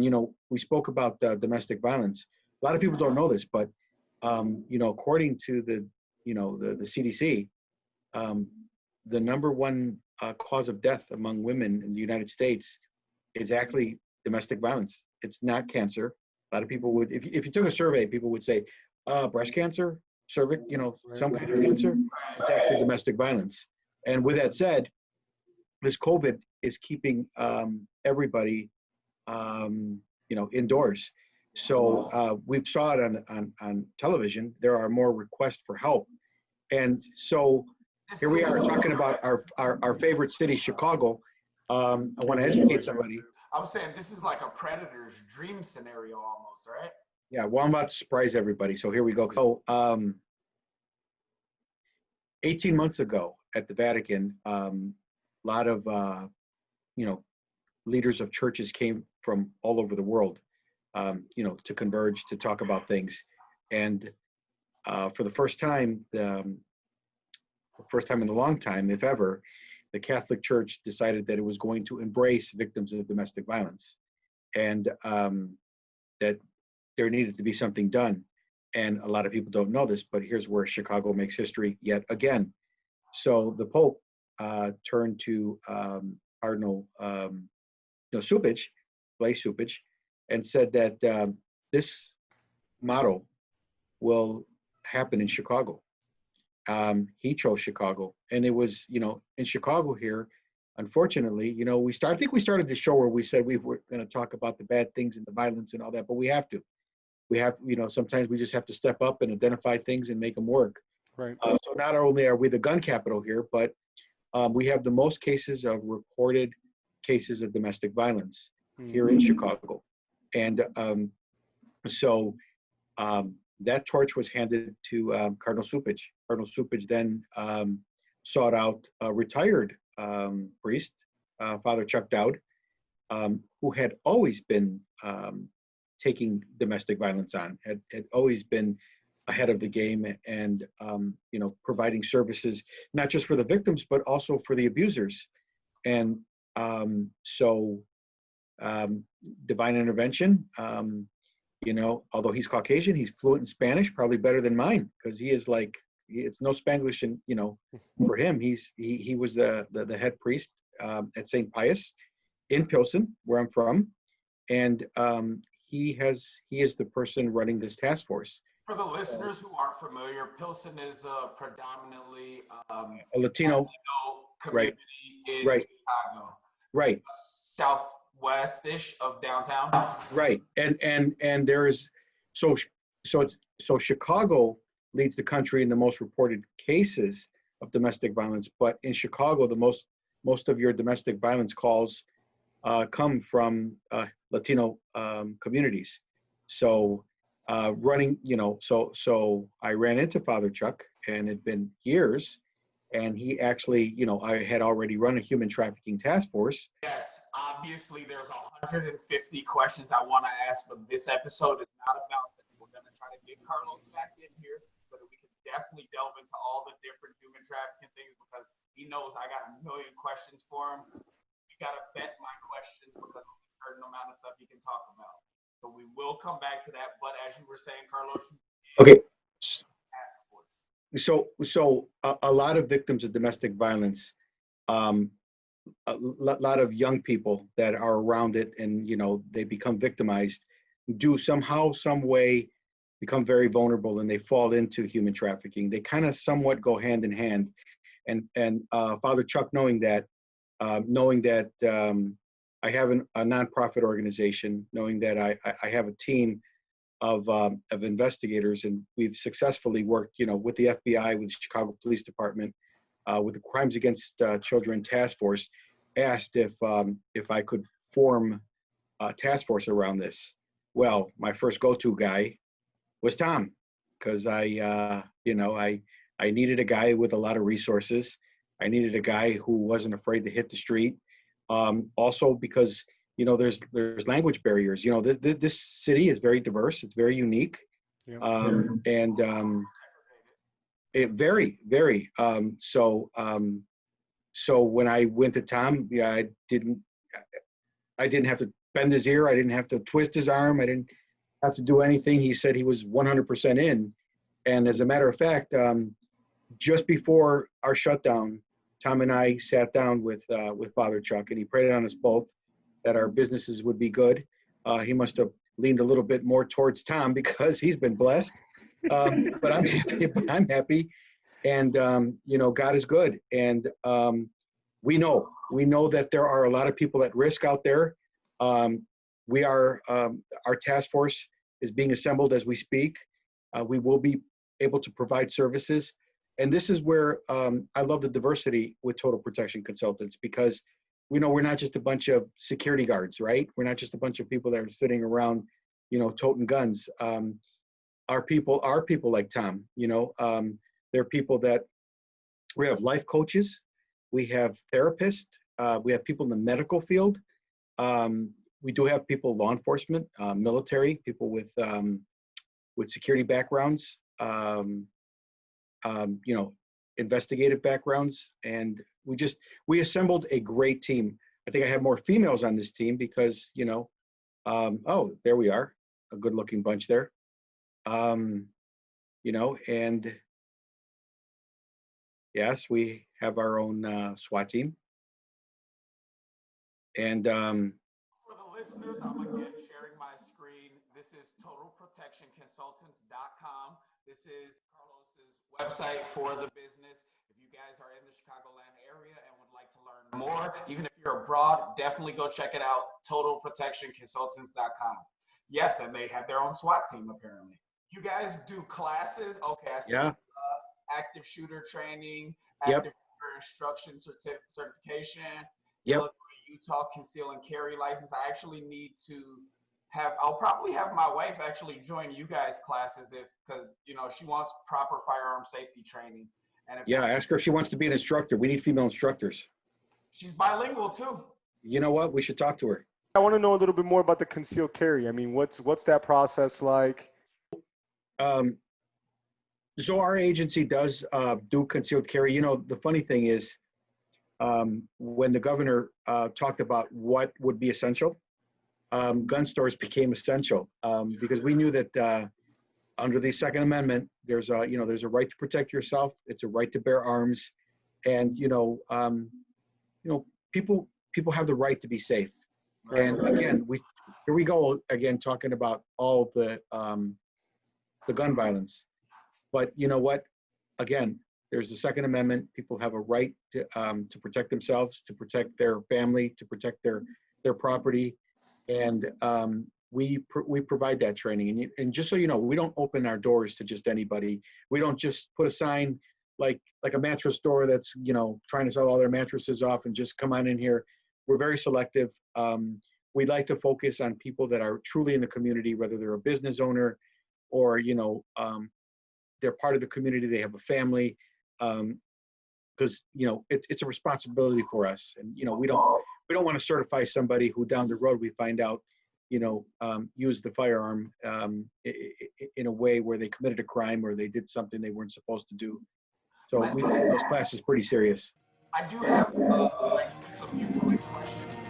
And, we spoke about domestic violence. A lot of people don't know this, but, according to the CDC, the number one cause of death among women in the United States is actually domestic violence. It's not cancer. A lot of people would, if you took a survey, people would say, breast cancer, cervix, some kind of cancer. It's actually domestic violence. And with that said, this COVID is keeping everybody, indoors. So we saw it on television. There are more requests for help. And so here we are talking about our favorite city, Chicago. I want to educate somebody. I'm saying this is like a predator's dream scenario almost, right? Yeah, well, I'm about to surprise everybody. So here we go. So 18 months ago at the Vatican, a lot of, leaders of churches came from all over the world, to converge, to talk about things. And for the first time in a long time, if ever, the Catholic Church decided that it was going to embrace victims of domestic violence, and that there needed to be something done. And a lot of people don't know this, but here's where Chicago makes history yet again. So the Pope turned to Cardinal Blaise Cupich, and said that this model will happen in Chicago. He chose Chicago, and it was, in Chicago here, unfortunately, I think we started the show where we said we were going to talk about the bad things and the violence and all that, but we have to. Sometimes we just have to step up and identify things and make them work. Right. So not only are we the gun capital here, but we have the most cases of reported cases of domestic violence here in Chicago. And so that torch was handed to Cardinal Cupich. Cardinal Cupich then sought out a retired priest, Father Chuck Dowd, who had always been taking domestic violence on, had always been ahead of the game, and providing services, not just for the victims, but also for the abusers. And so divine intervention, although he's Caucasian, he's fluent in Spanish, probably better than mine, because he is like, it's no Spanglish, and for him, he was the head priest at St. Pius in Pilsen, where I'm from, and he is the person running this task force. For the listeners who aren't familiar, Pilsen is predominantly a Latino community in Chicago. Right. Southwest-ish of downtown. Right. And there is so Chicago leads the country in the most reported cases of domestic violence, but in Chicago, most of your domestic violence calls come from Latino communities. So so I ran into Father Chuck, and it'd been years, and he actually, I had already run a human trafficking task force. Yes, obviously there's 150 questions I want to ask, but this episode is not about that. We're going to try to get Carlos back in here, but we can definitely delve into all the different human trafficking things, because he knows I got a million questions for him. You got to vet my questions, because there's a certain amount of stuff you can talk about. So we will come back to that, but as you were saying, Carlos, okay. Task force. So a lot of victims of domestic violence, a lot of young people that are around it, and they become victimized, do somehow, some way, become very vulnerable, and they fall into human trafficking. They kind of somewhat go hand in hand. And Father Chuck, knowing that I have a nonprofit organization, knowing that I have a team of investigators, and we've successfully worked, with the FBI, with the Chicago Police Department, with the Crimes Against Children Task Force, asked if I could form a task force around this. Well, my first go-to guy was Tom, because I needed a guy with a lot of resources. I needed a guy who wasn't afraid to hit the street. Also because, there's language barriers. This city is very diverse. It's very unique. Yeah. It very, very. So when I went to Tom, I didn't have to bend his ear. I didn't have to twist his arm. I didn't have to do anything. He said he was 100% in. And as a matter of fact, just before our shutdown, Tom and I sat down with Father Chuck, and he prayed on us both that our businesses would be good. He must have leaned a little bit more towards Tom because he's been blessed. But I'm happy. I'm happy. And, you know, God is good. And we know that there are a lot of people at risk out there. Our task force is being assembled as we speak. We will be able to provide services. And this is where I love the diversity with Total Protection Consultants, because we know we're not just a bunch of security guards, right? We're not just a bunch of people that are sitting around, you know, toting guns. Our people are people like Tom, you know. They're people that, we have life coaches, we have therapists, we have people in the medical field. We do have people, law enforcement, military, people with security backgrounds, you know, investigative backgrounds. And we assembled a great team. I think I have more females on this team because, you know, oh, there we are, a good looking bunch there. You know, and yes, we have our own SWAT team. And for the listeners, I'm again sharing my screen. This is totalprotectionconsultants.com. This is Carlos's website for the business. If you guys are in the Chicagoland area and would like to learn more, even if you're abroad, definitely go check it out, totalprotectionconsultants.com. Yes, and they have their own SWAT team apparently. You guys do classes? Okay, I see. yeah, Active shooter training, Yep. active shooter instruction certification, Yep. Illinois, Utah conceal and carry license. I actually need to I'll probably have my wife actually join you guys' classes because, you know, she wants proper firearm safety training. And if yeah, ask her if she wants to be an instructor. We need female instructors. she's bilingual too. You know what? We should talk to her. I want to know a little bit more about the concealed carry. I mean, what's that process like? So our agency does do concealed carry. You know, the funny thing is, when the governor talked about what would be essential, gun stores became essential because we knew that under the Second Amendment, there's a right to protect yourself. It's a right to bear arms, and people have the right to be safe. Right. And again, here we go again talking about all the gun violence. But you know what? Again, there's the Second Amendment. People have a right to protect themselves, to protect their family, to protect their property, and we provide that training. And just so you know, we don't open our doors to just anybody. We don't just put a sign like a mattress store that's, you know, trying to sell all their mattresses off and just come on in here. We're very selective. We like to focus on people that are truly in the community, whether they're a business owner or, you know, they're part of the community, they have a family, because, you know, it's a responsibility for us. And, you know, we don't want to certify somebody who down the road we find out, you know, used the firearm in a way where they committed a crime or they did something they weren't supposed to do. So we take those classes pretty serious. I do have just a few quick questions.